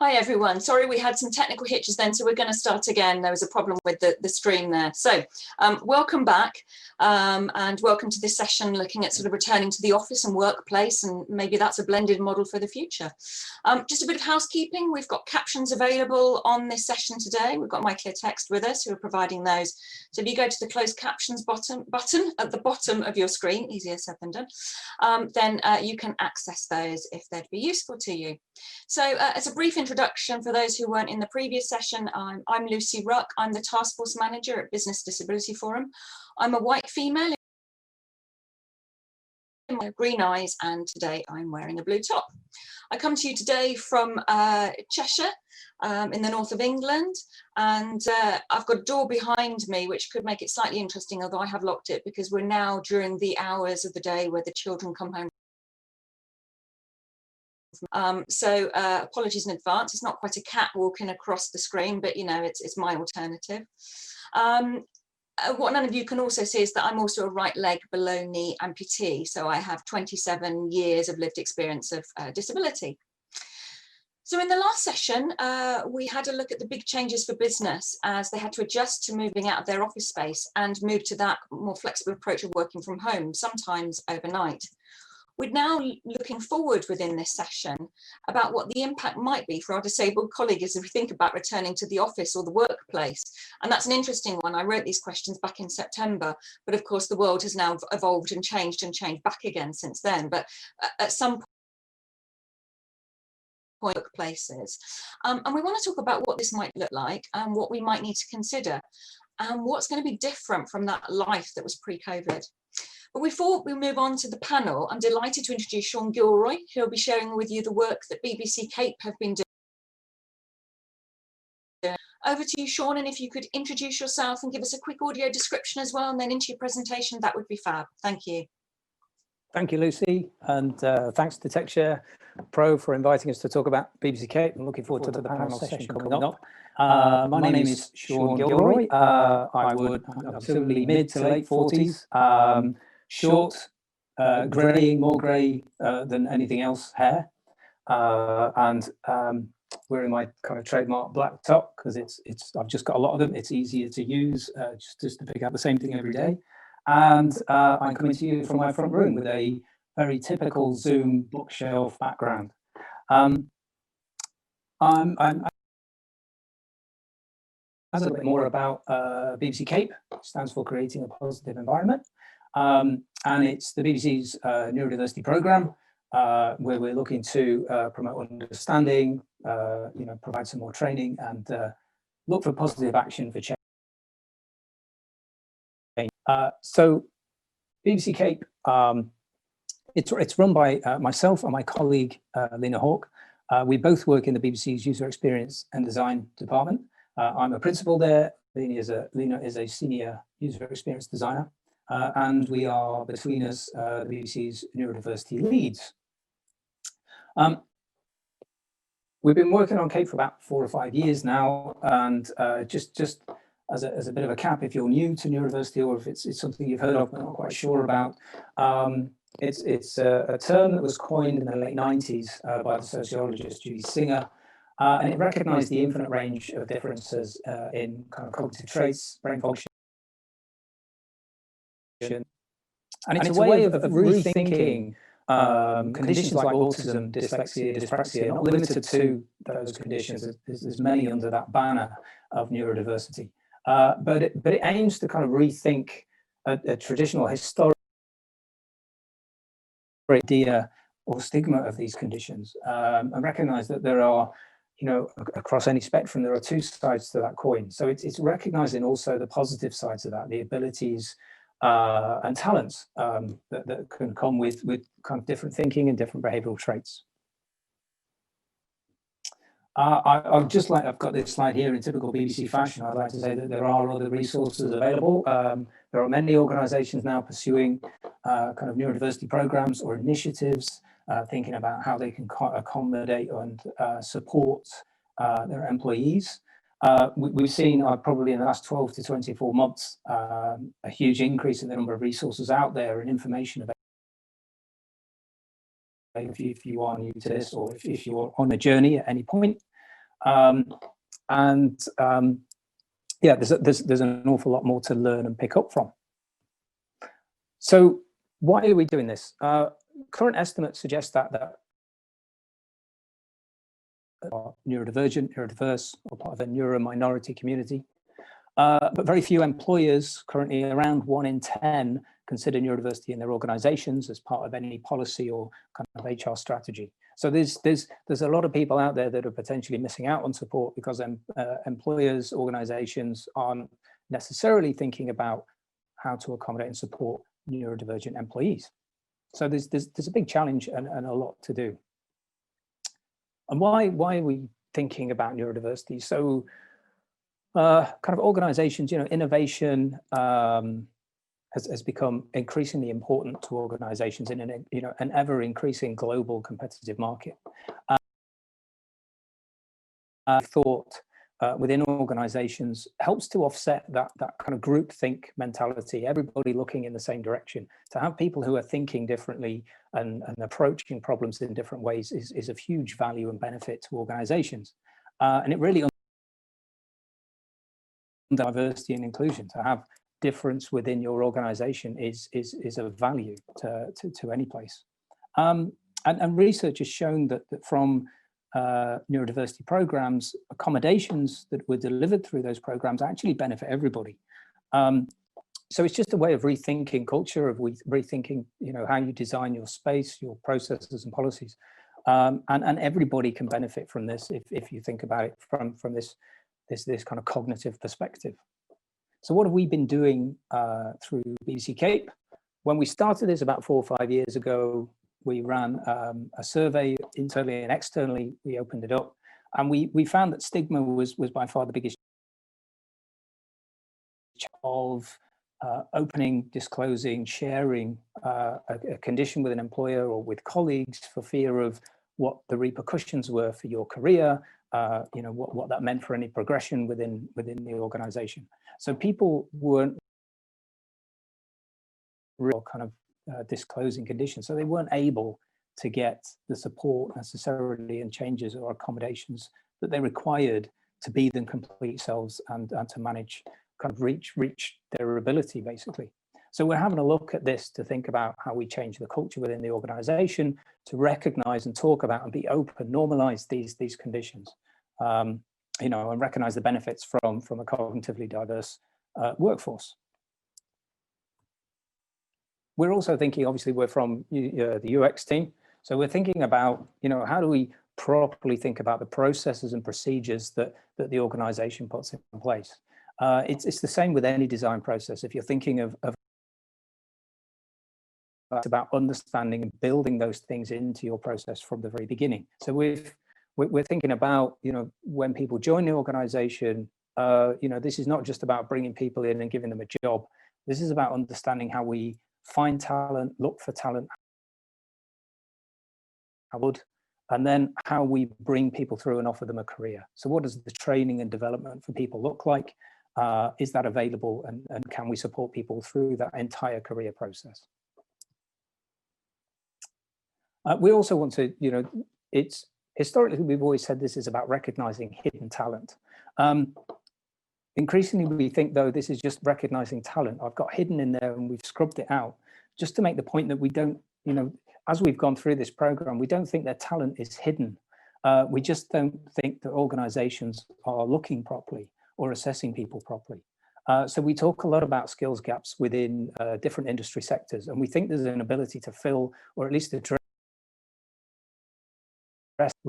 Hi everyone, sorry we had some technical hitches then, so we're going to start again. There was a problem with the stream there. So welcome back and welcome to this session looking at sort of returning to the office and workplace, and maybe that's a blended model for the future. Just a bit of housekeeping, we've got captions available on this session today. We've got My Clear Text with us who are providing those. So if you go to the closed captions button at the bottom of your screen, easier said than done, then you can access those if they'd be useful to you. So as a brief introduction for those who weren't in the previous session, I'm Lucy Ruck. I'm the Task Force Manager at Business Disability Forum. I'm a white female with green eyes, and today I'm wearing a blue top. I come to you today from Cheshire in the north of England, and I've got a door behind me which could make it slightly interesting, although I have locked it because we're now during the hours of the day where the children come home. So apologies in advance. It's not quite a cat walking across the screen, but you know, it's my alternative. What none of you can also see is that I'm also a right leg below knee amputee. So I have 27 years of lived experience of disability. So in the last session, we had a look at the big changes for business as they had to adjust to moving out of their office space and move to that more flexible approach of working from home, sometimes overnight. We're now looking forward within this session about what the impact might be for our disabled colleagues as we think about returning to the office or the workplace. And that's an interesting one. I wrote these questions back in September, but of course the world has now evolved and changed back again since then. But at some point, workplaces. And we want to talk about what this might look like and what we might need to consider and what's going to be different from that life that was pre-COVID. But before we move on to the panel, I'm delighted to introduce Sean Gilroy, who will be sharing with you the work that BBC Cape have been doing. Over to you, Sean, and if you could introduce yourself and give us a quick audio description as well, and then into your presentation, that would be fab. Thank you. Thank you, Lucy, and thanks to TechShare Pro for inviting us to talk about BBC Cape. I'm looking forward to the panel session coming up. My name is Sean Gilroy. I'm certainly mid to late 40s. Short, greying, more grey than anything else, hair, and wearing my kind of trademark black top because I've just got a lot of them. It's easier to use, just to pick up the same thing every day. And I'm coming to you from my front room with a very typical Zoom bookshelf background. I'm a little bit more about BBC Cape, which stands for Creating a Positive Environment. And it's the BBC's neurodiversity programme, where we're looking to promote understanding, provide some more training and look for positive action for change. So BBC Cape, it's run by myself and my colleague, Lena Hawke. We both work in the BBC's User Experience and Design Department. I'm a principal there. Lena is a senior user experience designer. And we are, between us, the BBC's neurodiversity leads. We've been working on Cape for about 4 or 5 years now, and just as a bit of a cap, if you're new to neurodiversity or if it's something you've heard of but not quite sure about, it's a term that was coined in the late 90s by the sociologist Judy Singer, and it recognised the infinite range of differences in kind of cognitive traits, brain function. And it's a way of rethinking conditions like autism, dyslexia, dyspraxia, not limited to those conditions. There's many under that banner of neurodiversity. But it aims to kind of rethink a traditional historic idea or stigma of these conditions, and recognise that there are, across any spectrum, there are two sides to that coin. So it's recognising also the positive sides of that, the abilities and talents that can come with kind of different thinking and different behavioural traits. I've got this slide here in typical BBC fashion. I'd like to say that there are other resources available. There are many organisations now pursuing kind of neurodiversity programmes or initiatives, thinking about how they can accommodate and support their employees. We've seen probably in the last 12 to 24 months a huge increase in the number of resources out there and information available. If you are new to this or if you're on a journey at any point. Yeah, there's an awful lot more to learn and pick up from. So why are we doing this? Current estimates suggest that are neurodivergent, neurodiverse, or part of a neurominority community. But very few employers, currently around 1 in 10, consider neurodiversity in their organizations as part of any policy or kind of HR strategy. So there's a lot of people out there that are potentially missing out on support because employers, organizations aren't necessarily thinking about how to accommodate and support neurodivergent employees. So there's a big challenge and a lot to do. And why are we thinking about neurodiversity? So kind of organizations, innovation has become increasingly important to organizations in an ever increasing global competitive market. Thought within organizations helps to offset that kind of groupthink mentality, everybody looking in the same direction. To have people who are thinking differently and approaching problems in different ways is of huge value and benefit to organizations. And it really diversity and inclusion, to have difference within your organization is of value to any place. And research has shown that from neurodiversity programs, accommodations that were delivered through those programs actually benefit everybody. So it's just a way of rethinking culture, of rethinking, how you design your space, your processes and policies. And everybody can benefit from this if you think about it from this kind of cognitive perspective. So what have we been doing through BBC Cape? When we started this about 4 or 5 years ago, we ran a survey internally and externally. We opened it up, and we found that stigma was by far the biggest of opening, disclosing, sharing a condition with an employer or with colleagues for fear of what the repercussions were for your career, what that meant for any progression within the organization. So people weren't real kind of disclosing conditions, so they weren't able to get the support necessarily and changes or accommodations that they required to be their complete selves and to manage, kind of reach their ability, basically. So we're having a look at this to think about how we change the culture within the organization to recognize and talk about and be open, normalize these conditions, and recognize the benefits from a cognitively diverse workforce. We're also thinking, obviously, we're from the UX team, so we're thinking about, how do we properly think about the processes and procedures that the organization puts in place. It's the same with any design process. If you're thinking of it's about understanding and building those things into your process from the very beginning. So we're thinking about, when people join the organization, this is not just about bringing people in and giving them a job. This is about understanding how we find talent, look for talent, and then how we bring people through and offer them a career. So what does the training and development for people look like? Is that available, and can we support people through that entire career process? We also want to, it's historically, we've always said this is about recognizing hidden talent. Increasingly, we think, though, this is just recognizing talent. I've got hidden in there and we've scrubbed it out, just to make the point that we don't, as we've gone through this program, we don't think their talent is hidden. We just don't think that organizations are looking properly or assessing people properly. So we talk a lot about skills gaps within different industry sectors, and we think there's an ability to fill, or at least address,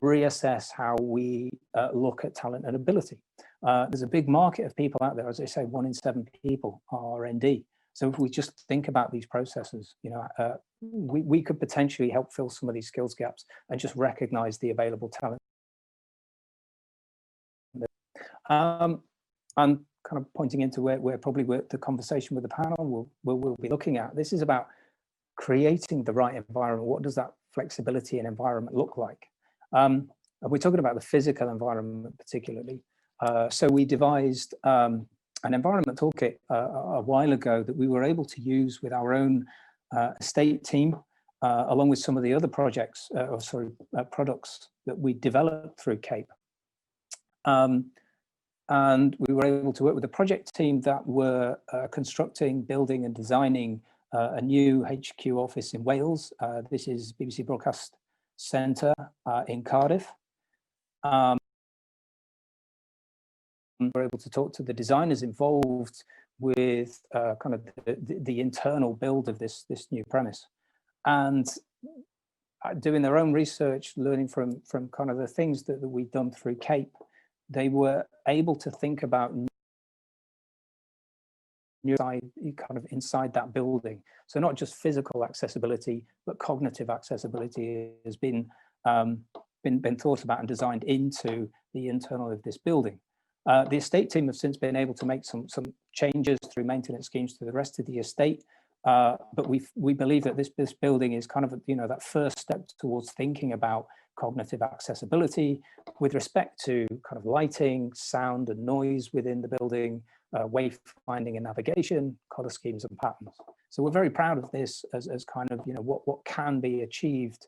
reassess how we look at talent and ability. There's a big market of people out there. As I say, 1 in 7 people are ND. So if we just think about these processes, we could potentially help fill some of these skills gaps and just recognize the available talent. And kind of pointing into where probably the conversation with the panel we'll be looking at. This is about creating the right environment. What does that flexibility and environment look like? And we're talking about the physical environment particularly. So we devised an environment toolkit a while ago that we were able to use with our own estate team, along with some of the other projects, products that we developed through CAPE. And we were able to work with a project team that were constructing, building and designing a new HQ office in Wales. This is BBC Broadcast Centre in Cardiff. We were able to talk to the designers involved with kind of the internal build of this new premise. And doing their own research, learning from kind of the things that we'd done through CAPE, they were able to think about kind of inside that building. So not just physical accessibility, but cognitive accessibility has been thought about and designed into the internal of this building. The estate team have since been able to make some changes through maintenance schemes to the rest of the estate. But we believe that this building is kind of, you know, that first step towards thinking about cognitive accessibility with respect to kind of lighting, sound and noise within the building, wayfinding and navigation, color schemes and patterns. So we're very proud of this as kind of, you know, what can be achieved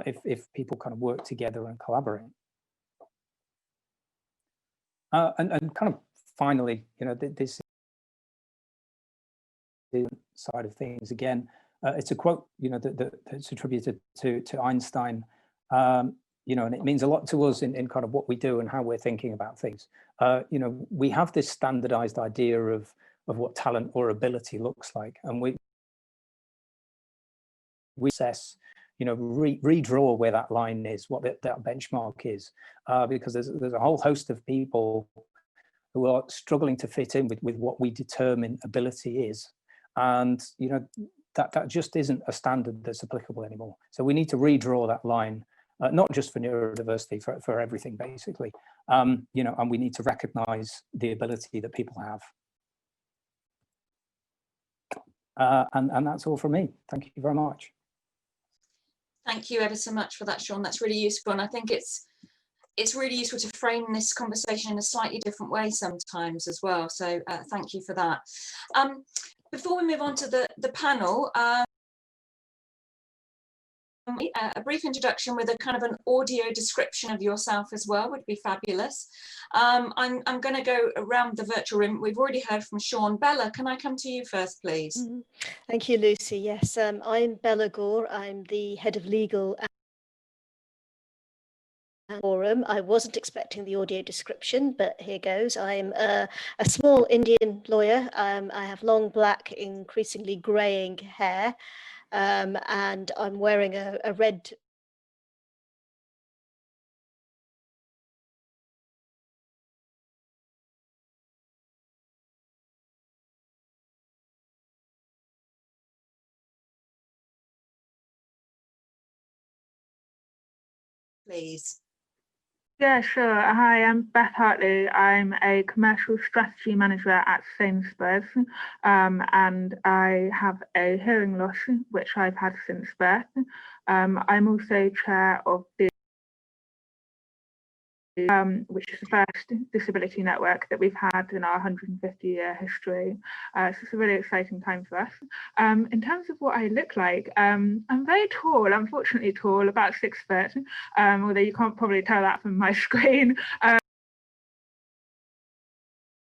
if people kind of work together and collaborate. And kind of finally, you know, this side of things again, it's a quote, you know, that's attributed to Einstein, you know, and it means a lot to us in kind of what we do and how we're thinking about things. You know, we have this standardized idea of what talent or ability looks like, and we assess, you know, redraw where that line is, what that benchmark is, because there's a whole host of people who are struggling to fit in with what we determine ability is. And, you know, that just isn't a standard that's applicable anymore. So we need to redraw that line, not just for neurodiversity, for everything, basically. You know, and we need to recognize the ability that people have. And that's all from me. Thank you very much. Thank you ever so much for that, Sean. That's really useful. And I think it's really useful to frame this conversation in a slightly different way sometimes as well. So thank you for that. Before we move on to the panel, a brief introduction with a kind of an audio description of yourself as well would be fabulous. I'm going to go around the virtual room. We've already heard from Sean. Bella, can I come to you first, please? Thank you, Lucy. Yes, I'm Bella Gore. I'm the head of legal forum. I wasn't expecting the audio description, but here goes. I'm a small Indian lawyer. I have long black, increasingly greying hair, and I'm wearing a red Please. Yeah, sure. Hi, I'm Beth Hartley. I'm a commercial strategy manager at Sainsbury's, and I have a hearing loss, which I've had since birth. I'm also chair of the which is the first disability network that we've had in our 150-year history. So it's a really exciting time for us. In terms of what I look like, I'm very tall, unfortunately tall, about 6 foot, although you can't probably tell that from my screen.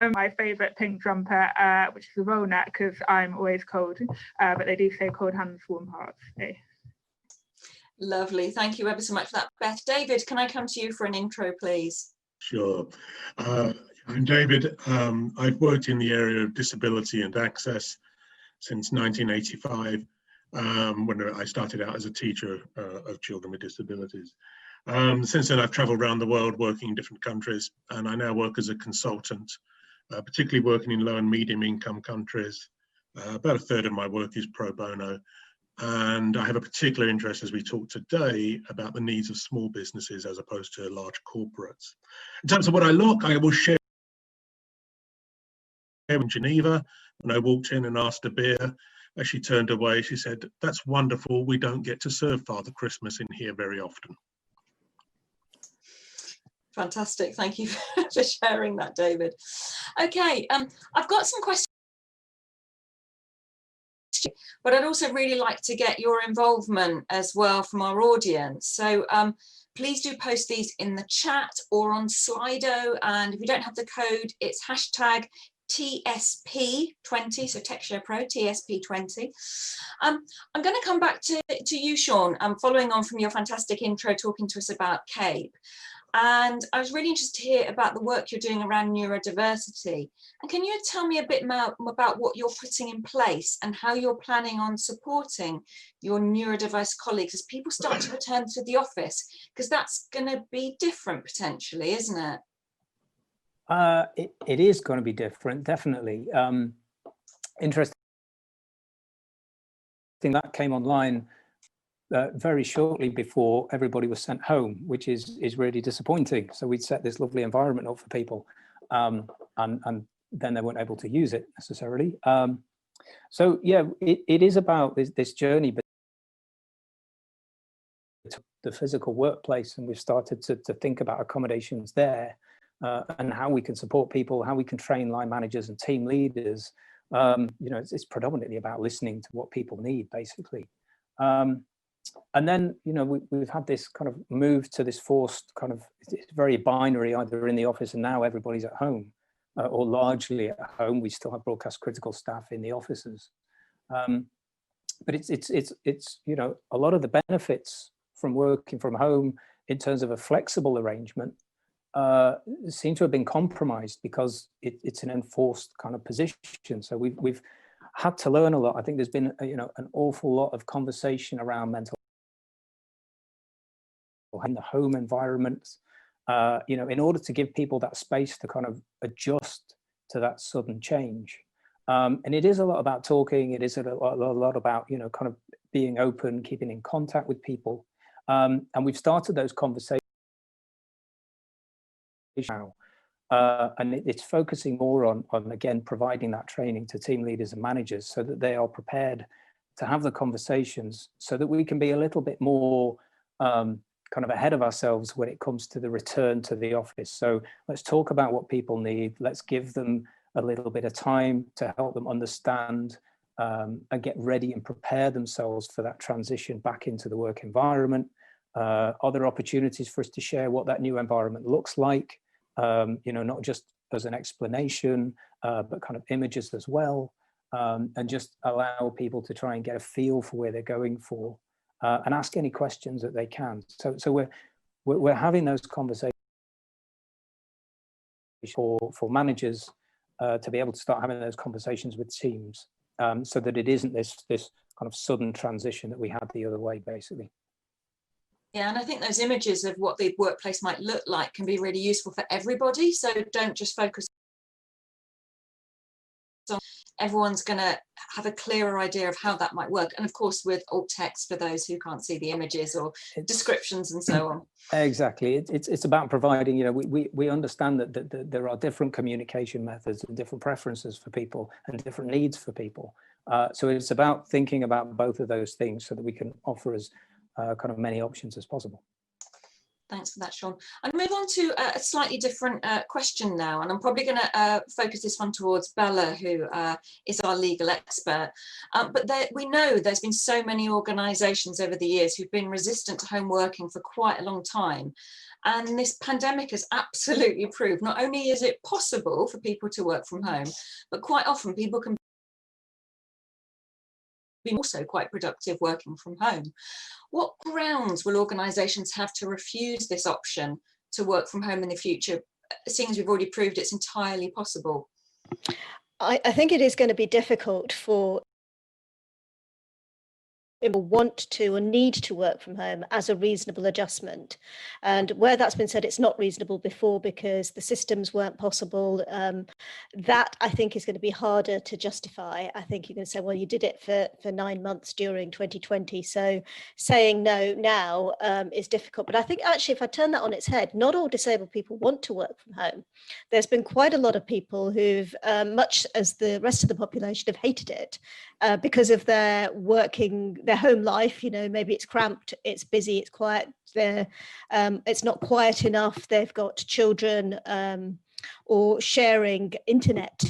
My favourite pink jumper, which is a roll neck, because I'm always cold, but they do say cold hands, warm hearts. So. Lovely, thank you ever so much for that, Beth. David, can I come to you for an intro, please? Sure. I'm David. I've worked in the area of disability and access since 1985, when I started out as a teacher of children with disabilities. Since then, I've travelled around the world working in different countries, and I now work as a consultant, particularly working in low and medium income countries. About a third of my work is pro bono. And I have a particular interest, as we talk today, about the needs of small businesses as opposed to large corporates. In terms of what I look, I will share in Geneva. When I walked in and asked a beer, as she turned away, she said, "That's wonderful. We don't get to serve Father Christmas in here very often." Fantastic. Thank you for sharing that, David. Okay, I've got some questions but I'd also really like to get your involvement as well from our audience. So please do post these in the chat or on Slido, and if you don't have the code, it's hashtag TSP20, so TechShare Pro, TSP20. I'm going to come back to you, Sean, following on from your fantastic intro talking to us about CAPE. And I was really interested to hear about the work you're doing around neurodiversity. And can you tell me a bit more about what you're putting in place and how you're planning on supporting your neurodiverse colleagues as people start to return to the office? Because that's going to be different potentially, isn't it? It is going to be different, definitely. Interesting that came online very shortly before everybody was sent home, which is really disappointing. So we'd set this lovely environment up for people, and then they weren't able to use it necessarily. So yeah, it is about this journey, but the physical workplace, and we've started to think about accommodations there, and how we can support people, how we can train line managers and team leaders. You know, it's predominantly about listening to what people need, basically. And then, you know, we've had this kind of move to this forced kind of, it's very binary, either in the office and now everybody's at home, or largely at home. We still have broadcast critical staff in the offices. But it's, you know, a lot of the benefits from working from home in terms of a flexible arrangement seem to have been compromised because it's an enforced kind of position. So we've had to learn a lot. I think there's been, you know, an awful lot of conversation around mental health in the home environments, you know, in order to give people that space to kind of adjust to that sudden change. And it is a lot about talking. It is a lot about, you know, kind of being open, keeping in contact with people. And we've started those conversations now. And it's focusing more on again, providing that training to team leaders and managers so that they are prepared to have the conversations so that we can be a little bit more kind of ahead of ourselves when it comes to the return to the office. So let's talk about what people need. Let's give them a little bit of time to help them understand and get ready and prepare themselves for that transition back into the work environment. Other opportunities for us to share what that new environment looks like. You know, not just as an explanation, but kind of images as well, and just allow people to try and get a feel for where they're going for, and ask any questions that they can. So we're having those conversations for managers to be able to start having those conversations with teams, so that it isn't this kind of sudden transition that we had the other way, basically. Yeah, and I think those images of what the workplace might look like can be really useful for everybody. So don't just focus on, everyone's going to have a clearer idea of how that might work. And of course, with alt text for those who can't see the images or descriptions and so on. Exactly. It's about providing, you know, we understand that there are different communication methods and different preferences for people and different needs for people. So it's about thinking about both of those things so that we can offer as kind of many options as possible. Thanks for that, Sean. I'll move on to a slightly different question now, and I'm probably going to focus this one towards Bella, who is our legal expert. But we know there's been so many organisations over the years who've been resistant to home working for quite a long time. And this pandemic has absolutely proved not only is it possible for people to work from home, but quite often people can be also quite productive working from home. What grounds will organisations have to refuse this option to work from home in the future, seeing as we've already proved it's entirely possible? I think it is going to be difficult for people want to or need to work from home as a reasonable adjustment. And where that's been said, it's not reasonable before because the systems weren't possible. That I think is going to be harder to justify. I think you're going to say, well, you did it for 9 months during 2020. So saying no now is difficult. But I think actually, if I turn that on its head, not all disabled people want to work from home. There's been quite a lot of people who've, much as the rest of the population, have hated it because of their home life. You know, maybe it's cramped, it's busy, it's quiet, it's not quiet enough, they've got children, or sharing internet,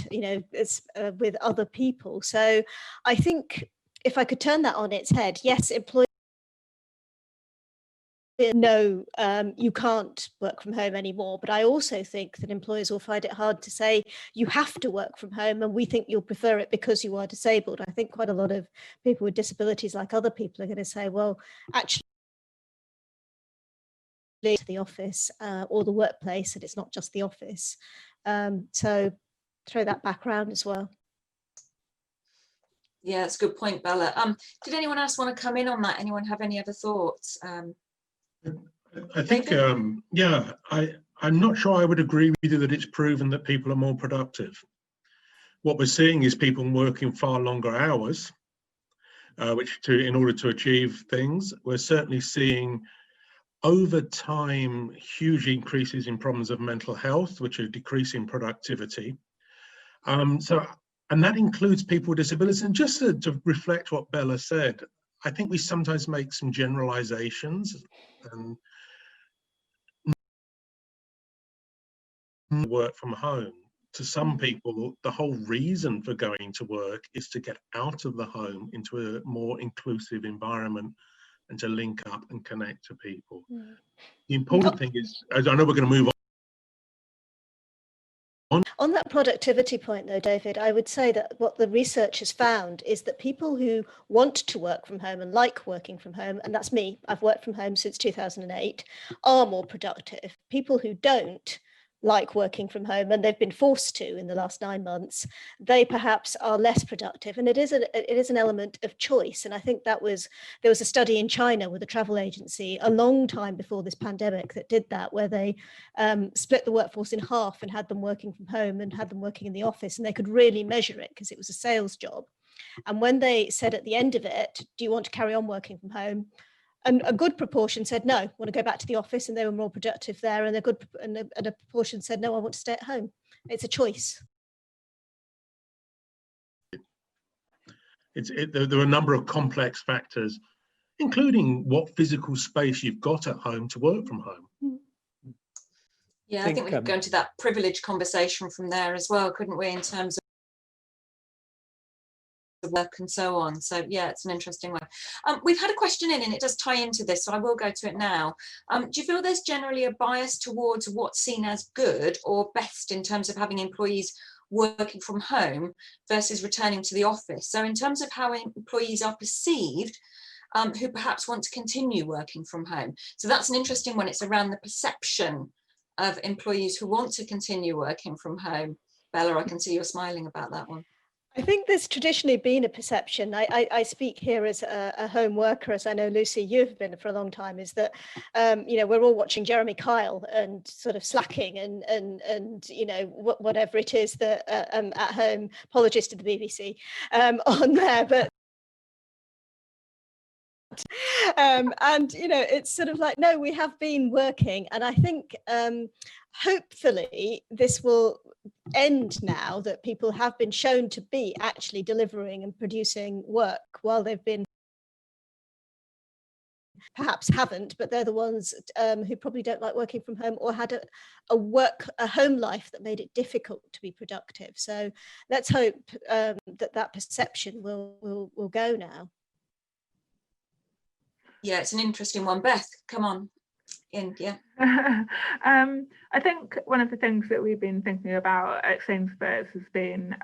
with other people. So I think if I could turn that on its head, yes, employees no, you can't work from home anymore. But I also think that employers will find it hard to say you have to work from home and we think you'll prefer it because you are disabled. I think quite a lot of people with disabilities, like other people, are going to say, well, actually, to the office or the workplace, and it's not just the office. So throw that back around as well. Yeah, that's a good point, Bella. Did anyone else want to come in on that? Anyone have any other thoughts? I think, yeah, I'm not sure I would agree with you that it's proven that people are more productive. What we're seeing is people working far longer hours, in order to achieve things. We're certainly seeing over time huge increases in problems of mental health, which are decreasing productivity. And that includes people with disabilities. And just to reflect what Bella said, I think we sometimes make some generalizations and work from home. To some people, the whole reason for going to work is to get out of the home into a more inclusive environment and to link up and connect to people. The important thing is, as I know we're going to move on. On that productivity point, though, David, I would say that what the research has found is that people who want to work from home and like working from home, and that's me, I've worked from home since 2008, are more productive. People who don't like working from home and they've been forced to in the last 9 months, they perhaps are less productive. And it is an element of choice. And I think there was a study in China with a travel agency a long time before this pandemic that did that, where they split the workforce in half and had them working from home and had them working in the office, and they could really measure it because it was a sales job. And when they said at the end of it, do you want to carry on working from home? And a good proportion said, no, I want to go back to the office, and they were more productive there. And a proportion said, no, I want to stay at home. It's a choice. There are a number of complex factors, including what physical space you've got at home to work from home. Yeah, I think we could go into that privilege conversation from there as well, couldn't we, in terms of work and so on. So yeah, it's an interesting one. We've had a question in and it does tie into this, so I will go to it now. Do you feel there's generally a bias towards what's seen as good or best in terms of having employees working from home versus returning to the office? So in terms of how employees are perceived, who perhaps want to continue working from home. So that's an interesting one. It's around the perception of employees who want to continue working from home. Bella, I can see you're smiling about that one. I think there's traditionally been a perception, I speak here as a home worker, as I know, Lucy, you've been for a long time, is that, we're all watching Jeremy Kyle and sort of slacking and whatever it is that at home, apologies to the BBC, on there, but it's sort of like, no, we have been working. And I think hopefully this will end now that people have been shown to be actually delivering and producing work while they've been perhaps haven't, but they're the ones who probably don't like working from home or had a home life that made it difficult to be productive. So let's hope that perception will go now. Yeah, it's an interesting one. Beth, come on in. Yeah. I think one of the things that we've been thinking about at Sainsbury's has been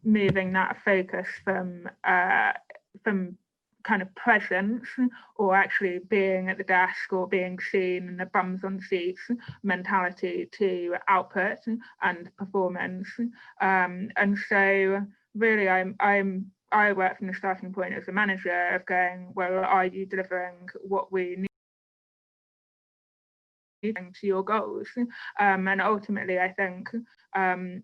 moving that focus from kind of presence or actually being at the desk or being seen and the bums on seats mentality to output and performance. And so really I work from the starting point as a manager of going, well, are you delivering what we need to your goals? And ultimately, I think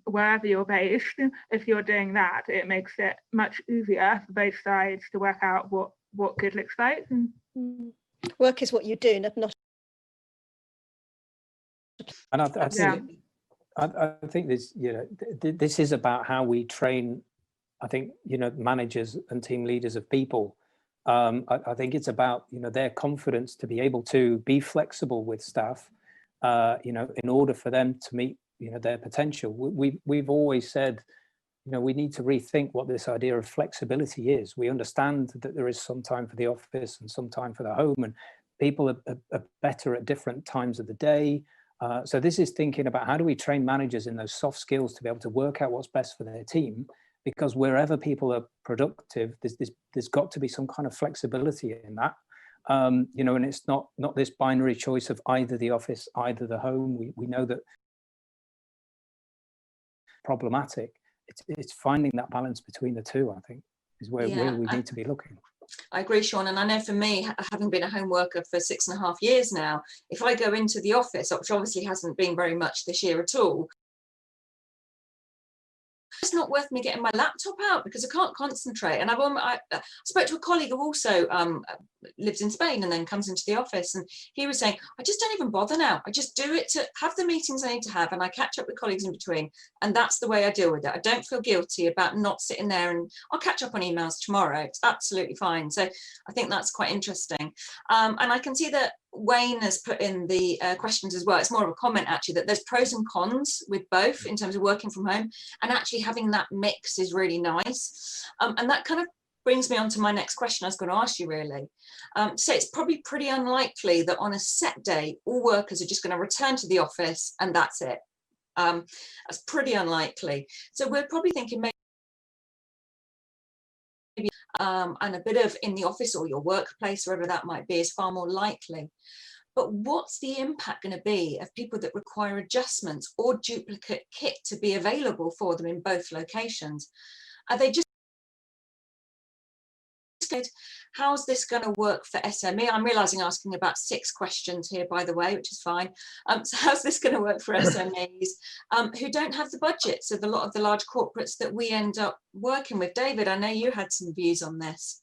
wherever you're based, if you're doing that, it makes it much easier for both sides to work out what good looks like. Work is what you do, not. And I think this, this is about how we train. I think, managers and team leaders of people. I think it's about, their confidence to be able to be flexible with staff, in order for them to meet their potential. We've always said, we need to rethink what this idea of flexibility is. We understand that there is some time for the office and some time for the home, and people are better at different times of the day. So this is thinking about how do we train managers in those soft skills to be able to work out what's best for their team, because wherever people are productive, there's got to be some kind of flexibility in that. And it's not this binary choice of either the office, either the home. We know that problematic. It's finding that balance between the two, I think, is where we need to be looking. I agree, Sean. And I know for me, having been a home worker for 6.5 years now, if I go into the office, which obviously hasn't been very much this year at all, it's not worth me getting my laptop out because I can't concentrate. And I spoke to a colleague who also lives in Spain and then comes into the office, and he was saying, I just don't even bother now. I just do it to have the meetings I need to have, and I catch up with colleagues in between, and that's the way I deal with it. I don't feel guilty about not sitting there, and I'll catch up on emails tomorrow. It's absolutely fine. So I think that's quite interesting. And I can see that Wayne has put in the questions as well. It's more of a comment actually, that there's pros and cons with both in terms of working from home, and actually having that mix is really nice. And that kind of brings me on to my next question I was going to ask you, really. So it's probably pretty unlikely that on a set day, all workers are just going to return to the office and that's it. That's pretty unlikely. So we're probably thinking maybe and a bit of in the office or your workplace, wherever that might be, is far more likely. But what's the impact going to be of people that require adjustments or duplicate kit to be available for them in both locations? Are they just good? How's this going to work for SME? I'm realizing asking about 6 questions here, by the way, which is fine. So how's this going to work for SMEs who don't have the budgets of a lot of the large corporates that we end up working with? David, I know you had some views on this.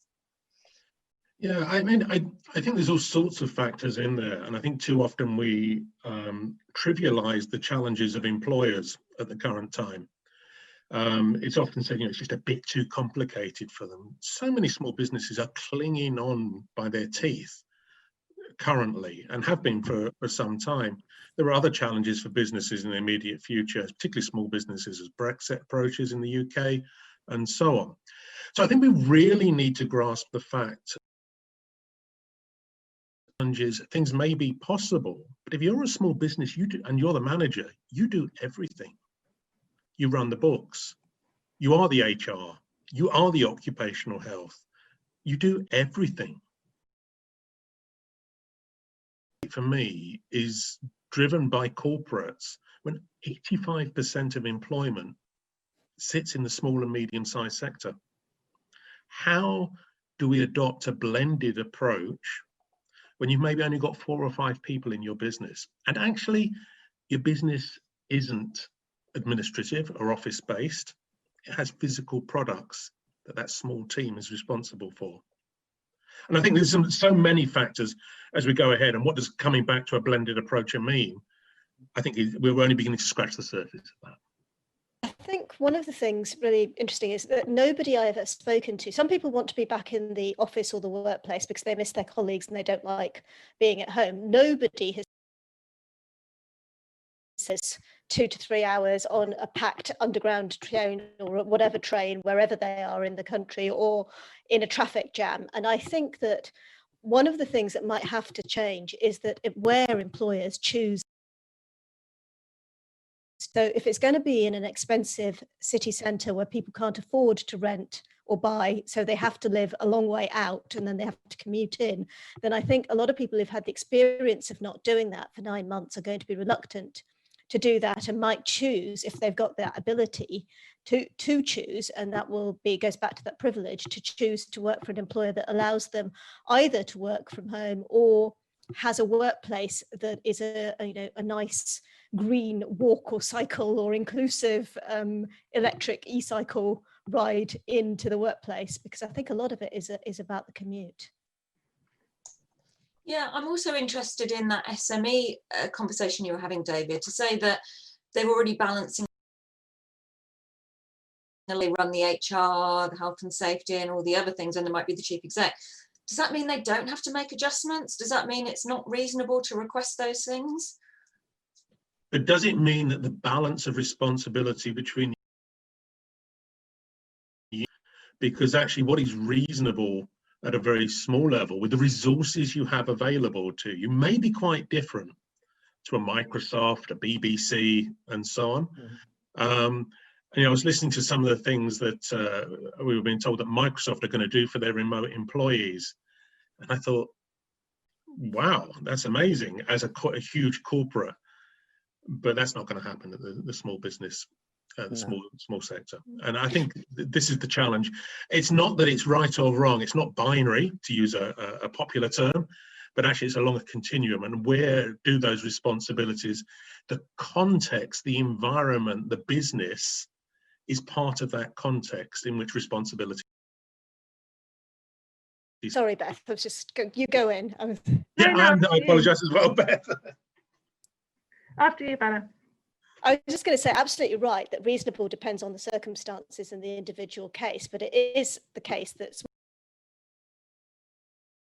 Yeah, I mean, I think there's all sorts of factors in there, and I think too often we trivialize the challenges of employers at the current time. It's often said, it's just a bit too complicated for them. So many small businesses are clinging on by their teeth currently and have been for some time. There are other challenges for businesses in the immediate future, particularly small businesses as Brexit approaches in the UK and so on. So I think we really need to grasp the fact things may be possible, but if you're a small business, you do, and you're the manager, you do everything. You run the books, you are the HR, you are the occupational health, you do everything. For me, is driven by corporates when 85% of employment sits in the small and medium-sized sector. How do we adopt a blended approach when you've maybe only got 4 or 5 people in your business, and actually your business isn't administrative or office-based, it has physical products that small team is responsible for? And I think there's so many factors as we go ahead, and what does coming back to a blended approach mean? I think we're only beginning to scratch the surface of that. I think one of the things really interesting is that nobody I've ever spoken to, some people want to be back in the office or the workplace because they miss their colleagues and they don't like being at home. Nobody has says 2 to 3 hours on a packed underground train or whatever train, wherever they are in the country, or in a traffic jam. And I think that one of the things that might have to change is that where employers choose. So if it's going to be in an expensive city centre where people can't afford to rent or buy, so they have to live a long way out and then they have to commute in, then I think a lot of people who've had the experience of not doing that for 9 months are going to be reluctant to do that, and might choose, if they've got that ability to choose, and that will be, goes back to that privilege, to choose to work for an employer that allows them either to work from home or has a workplace that is a nice green walk or cycle or inclusive electric e-cycle ride into the workplace, because I think a lot of it is about the commute. Yeah, I'm also interested in that SME conversation you were having, David, to say that they're already balancing, they run the HR, the health and safety and all the other things, and there might be the chief exec. Does that mean they don't have to make adjustments? Does that mean it's not reasonable to request those things? But does it mean that the balance of responsibility between you, because actually what is reasonable at a very small level with the resources you have available to you may be quite different to a Microsoft, a BBC, and so on. I was listening to some of the things that we were being told that Microsoft are going to do for their remote employees. And I thought, wow, that's amazing as quite a huge corporate. But that's not going to happen at the small business, the small sector. And I think this is the challenge. It's not that it's right or wrong. It's not binary, to use a popular term, but actually it's along a continuum. And where do those responsibilities, the context, the environment, the business is part of that context in which responsibility. Sorry, Beth, I was just, you go in. I apologise as well, Beth. After you, Bella. I was just going to say, absolutely right, that reasonable depends on the circumstances and the individual case, but it is the case that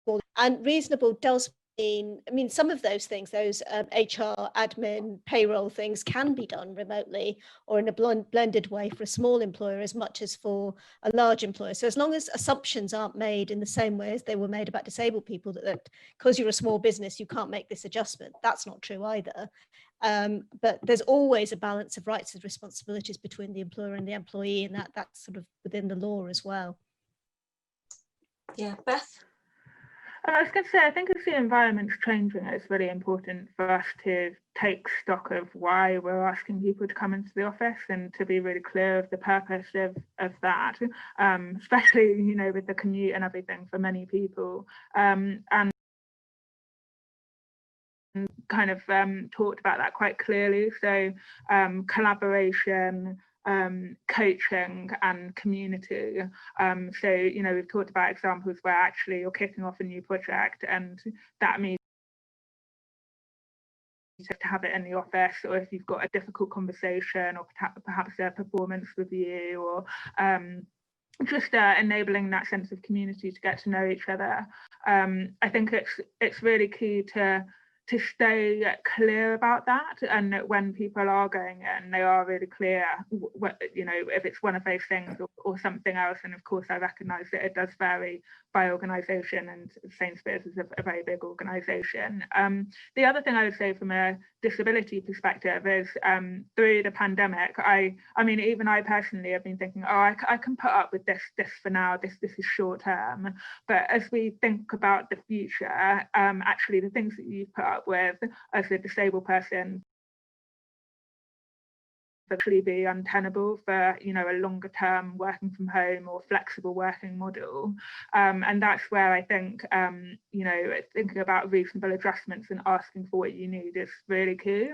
small and reasonable does mean, I mean, some of those things, those HR, admin, payroll things can be done remotely or in a blended way for a small employer as much as for a large employer. So as long as assumptions aren't made in the same way as they were made about disabled people, that because you're a small business, you can't make this adjustment, that's not true either. But there's always a balance of rights and responsibilities between the employer and the employee, and that's sort of within the law as well. Yeah, Beth? I was going to say, I think as the environment's changing, it's really important for us to take stock of why we're asking people to come into the office and to be really clear of the purpose of that, especially, you know, with the commute and everything for many people. And kind of talked about that quite clearly. So collaboration, coaching and community. So, you know, we've talked about examples where actually you're kicking off a new project and that means to have it in the office, or if you've got a difficult conversation or perhaps a performance review, or just enabling that sense of community to get to know each other. I think it's really key to stay clear about that, and that when people are going in, they are really clear, you know, if it's one of those things or something else. And of course, I recognise that it does vary by organisation, and Sainsbury's is a very big organisation. The other thing I would say from a disability perspective is through the pandemic, I mean, even I personally have been thinking, oh, I can put up with this for now, this is short term. But as we think about the future, actually the things that you've put up with as a disabled person actually be untenable for, you know, a longer term working from home or flexible working model. And that's where I think, you know, thinking about reasonable adjustments and asking for what you need is really key.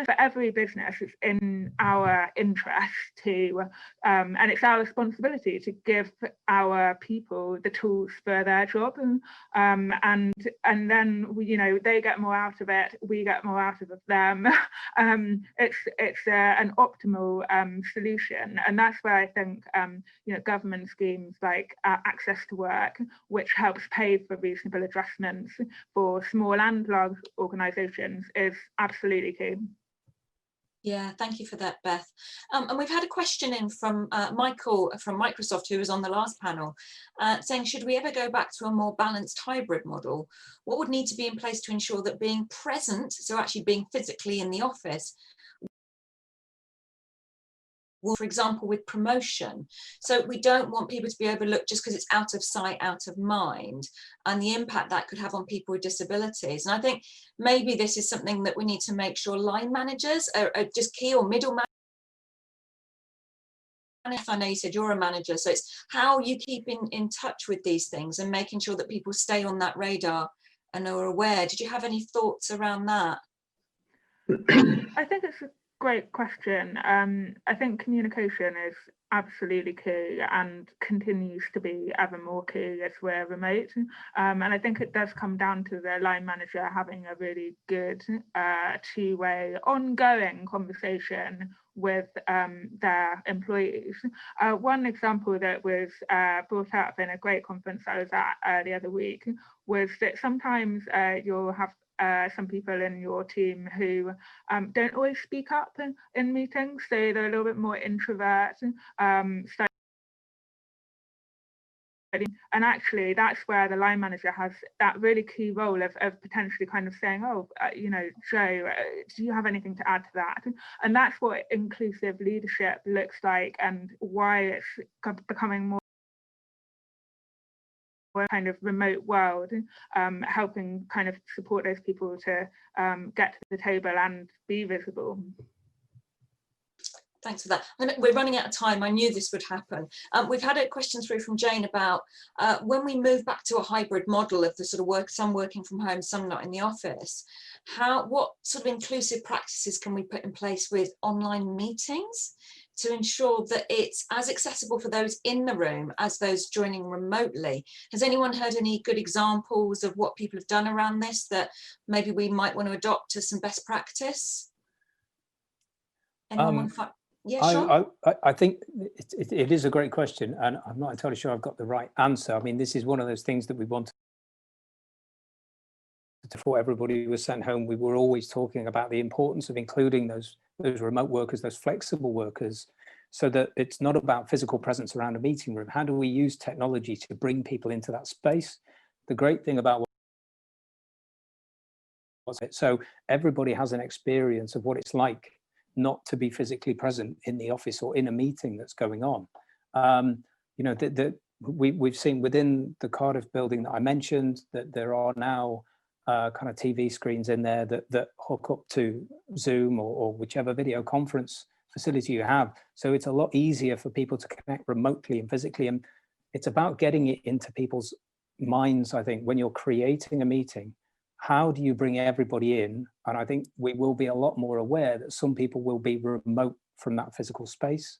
For every business, it's in our interest to, and it's our responsibility to give our people the tools for their job, and then you know, they get more out of it, we get more out of them. It's an optimal solution, and that's where I think you know, government schemes like Access to Work, which helps pay for reasonable adjustments for small and large organisations, is absolutely key. Yeah, thank you for that, Beth. And we've had a question in from Michael from Microsoft, who was on the last panel, saying, should we ever go back to a more balanced hybrid model? What would need to be in place to ensure that being present, so actually being physically in the office, for example, with promotion? So we don't want people to be overlooked just because it's out of sight, out of mind, and the impact that could have on people with disabilities. And I think maybe this is something that we need to make sure line managers are just key, or middle managers. I know you said you're a manager, so it's how you keep in touch with these things and making sure that people stay on that radar and are aware. Did you have any thoughts around that? I think it's a great question. I think communication is absolutely key and continues to be ever more key as we're remote. And I think it does come down to the line manager having a really good two-way ongoing conversation with their employees. One example that was brought up in a great conference I was at the other week was that sometimes you'll have some people in your team who don't always speak up in meetings, so they're a little bit more introvert. And actually, that's where the line manager has that really key role of potentially kind of saying, oh, you know, Joe, do you have anything to add to that? And that's what inclusive leadership looks like, and why it's becoming more kind of remote world, helping kind of support those people to get to the table and be visible. Thanks for that. And we're running out of time. I knew this would happen. We've had a question through from Jane about when we move back to a hybrid model of the sort of work, some working from home, some not in the office, what sort of inclusive practices can we put in place with online meetings to ensure that it's as accessible for those in the room as those joining remotely? Has anyone heard any good examples of what people have done around this that maybe we might want to adopt as some best practice? Anyone want to Yeah, sure. I think it is a great question, and I'm not entirely sure I've got the right answer. I mean, this is one of those things that we want before everybody was sent home. We were always talking about the importance of including those remote workers, those flexible workers, so that it's not about physical presence around a meeting room. How do we use technology to bring people into that space? The great thing about so everybody has an experience of what it's like not to be physically present in the office or in a meeting that's going on. You know, we've seen within the Cardiff building that I mentioned that there are now kind of TV screens in there that hook up to Zoom or whichever video conference facility you have. So it's a lot easier for people to connect remotely and physically. And it's about getting it into people's minds, I think, when you're creating a meeting. How do you bring everybody in? And I think we will be a lot more aware that some people will be remote from that physical space.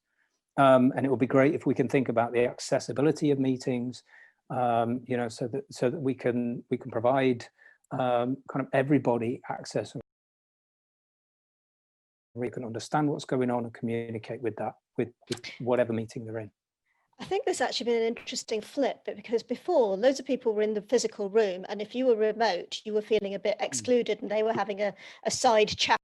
And it will be great if we can think about the accessibility of meetings, you know, so that we can provide kind of everybody access, and we can understand what's going on and communicate with that, with whatever meeting they're in. I think there's actually been an interesting flip, because before loads of people were in the physical room, and if you were remote, you were feeling a bit excluded, and they were having a side chat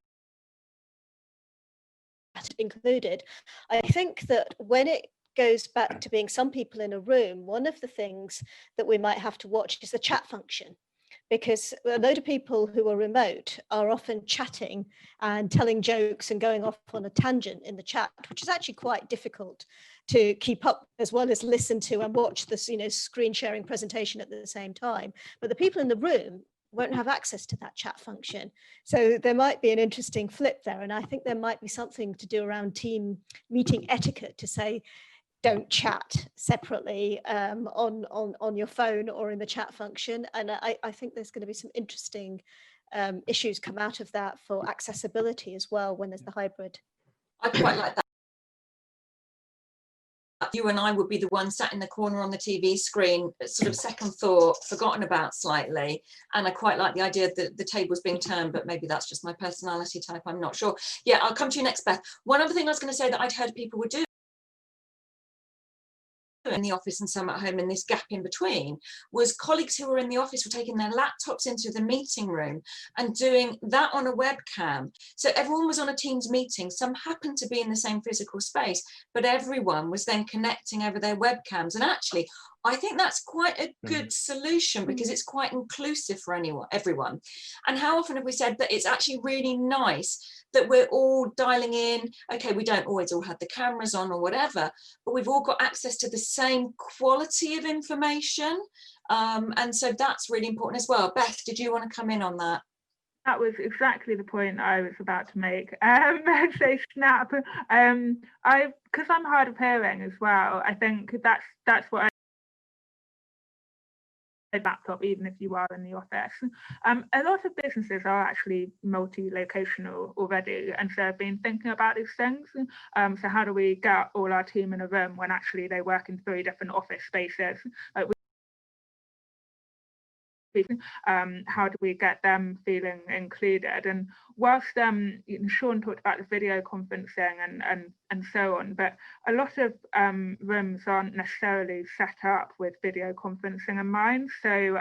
included. I think that when it goes back to being some people in a room, one of the things that we might have to watch is the chat function, because a load of people who are remote are often chatting and telling jokes and going off on a tangent in the chat, which is actually quite difficult to keep up, as well as listen to and watch this, you know, screen sharing presentation at the same time. But the people in the room won't have access to that chat function. So there might be an interesting flip there. And I think there might be something to do around team meeting etiquette to say, don't chat separately on your phone or in the chat function. And I think there's going to be some interesting issues come out of that for accessibility as well when there's the hybrid. I quite like that. You and I would be the ones sat in the corner on the TV screen, sort of second thought, forgotten about slightly. And I quite like the idea that the table's being turned, but maybe that's just my personality type, I'm not sure. Yeah, I'll come to you next, Beth. One other thing I was going to say that I'd heard people would do in the office and some at home in this gap in between was colleagues who were in the office were taking their laptops into the meeting room and doing that on a webcam. So everyone was on a Teams meeting, some happened to be in the same physical space, but everyone was then connecting over their webcams. And actually, I think that's quite a good solution, because it's quite inclusive for everyone. And how often have we said that it's actually really nice that we're all dialing in? Okay, we don't always all have the cameras on or whatever, but we've all got access to the same quality of information. And so that's really important as well. Beth, did you want to come in on that? That was exactly the point I was about to make. So snap. Because I'm hard of hearing as well, I think that's what laptop, even if you are in the office. A lot of businesses are actually multi-locational already, and so I've been thinking about these things. So how do we get all our team in a room when actually they work in 3 different office spaces? How do we get them feeling included? And whilst Sean talked about the video conferencing and so on, but a lot of rooms aren't necessarily set up with video conferencing in mind. So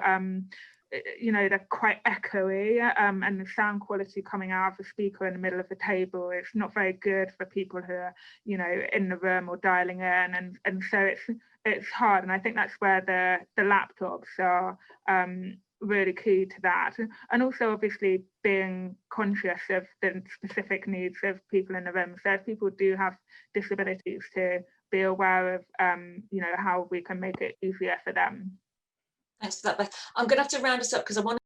they're quite echoey, and the sound quality coming out of the speaker in the middle of the table is not very good for people who are, in the room or dialing in, and so it's hard. And I think that's where the laptops are really key to that, and also obviously being conscious of the specific needs of people in the room. So if people do have disabilities, to be aware of how we can make it easier for them. Thanks for that, Beth. I'm going to have to round us up because I want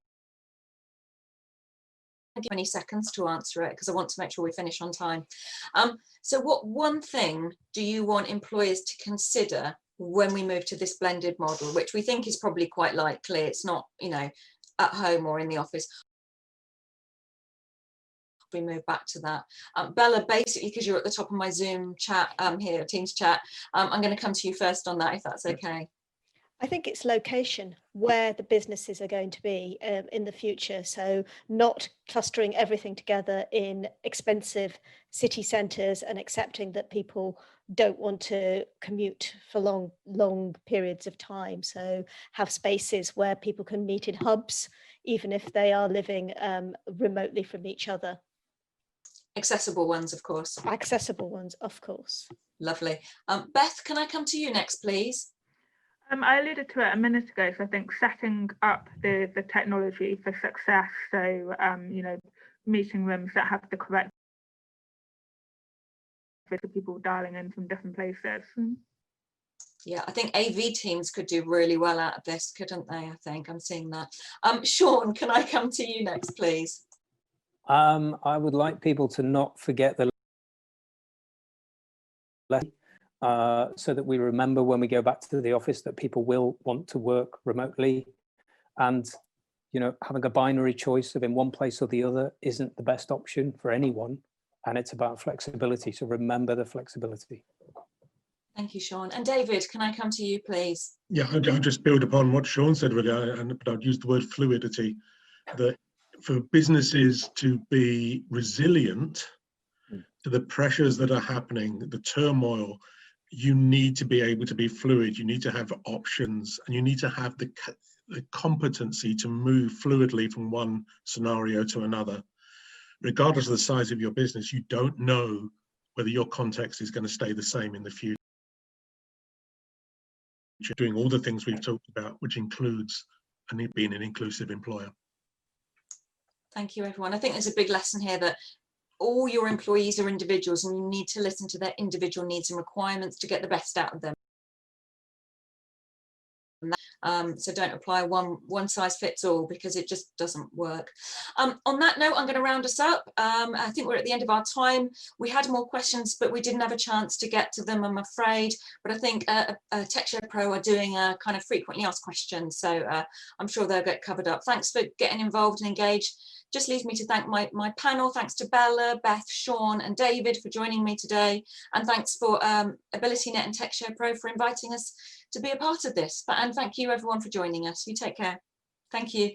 to give 20 seconds to answer it, because I want to make sure we finish on time. So what one thing do you want employers to consider when we move to this blended model, which we think is probably quite likely? It's not, at home or in the office. We move back to that. Bella, basically, because you're at the top of my Zoom chat here, Teams chat, I'm going to come to you first on that, if that's okay. I think it's location, where the businesses are going to be in the future. So not clustering everything together in expensive city centres and accepting that people don't want to commute for long periods of time. So have spaces where people can meet in hubs, even if they are living remotely from each other. Accessible ones, of course. Accessible ones, of course. Lovely. Beth, can I come to you next, please? I alluded to it a minute ago, so I think setting up the technology for success, so meeting rooms that have the correct for people dialing in from different places. Yeah, I think AV teams could do really well out of this, couldn't they? I think I'm seeing that. Sean, can I come to you next, please? I would like people to not forget the so that we remember when we go back to the office that people will want to work remotely, and having a binary choice of in one place or the other isn't the best option for anyone, and it's about flexibility. So remember the flexibility. Thank you, Sean. And David, can I come to you, please? Yeah, I'll just build upon what Sean said, but I'd use the word fluidity. That for businesses to be resilient to the pressures that are happening, the turmoil, you need to be able to be fluid. You need to have options, and you need to have the competency to move fluidly from one scenario to another. Regardless of the size of your business, you don't know whether your context is going to stay the same in the future. Doing all the things we've talked about, which includes being an inclusive employer. Thank you, everyone. I think there's a big lesson here that all your employees are individuals, and you need to listen to their individual needs and requirements to get the best out of them. So don't apply one size fits all, because it just doesn't work. On that note, I'm going to round us up. I think we're at the end of our time. We had more questions, but we didn't have a chance to get to them, I'm afraid. But I think TechShare Pro are doing a kind of frequently asked questions, so I'm sure they'll get covered up. Thanks for getting involved and engaged. Just leaves me to thank my panel. Thanks to Bella, Beth, Sean and David for joining me today. And thanks for AbilityNet and TechShare Pro for inviting us to be a part of this. And thank you everyone for joining us. You take care. Thank you.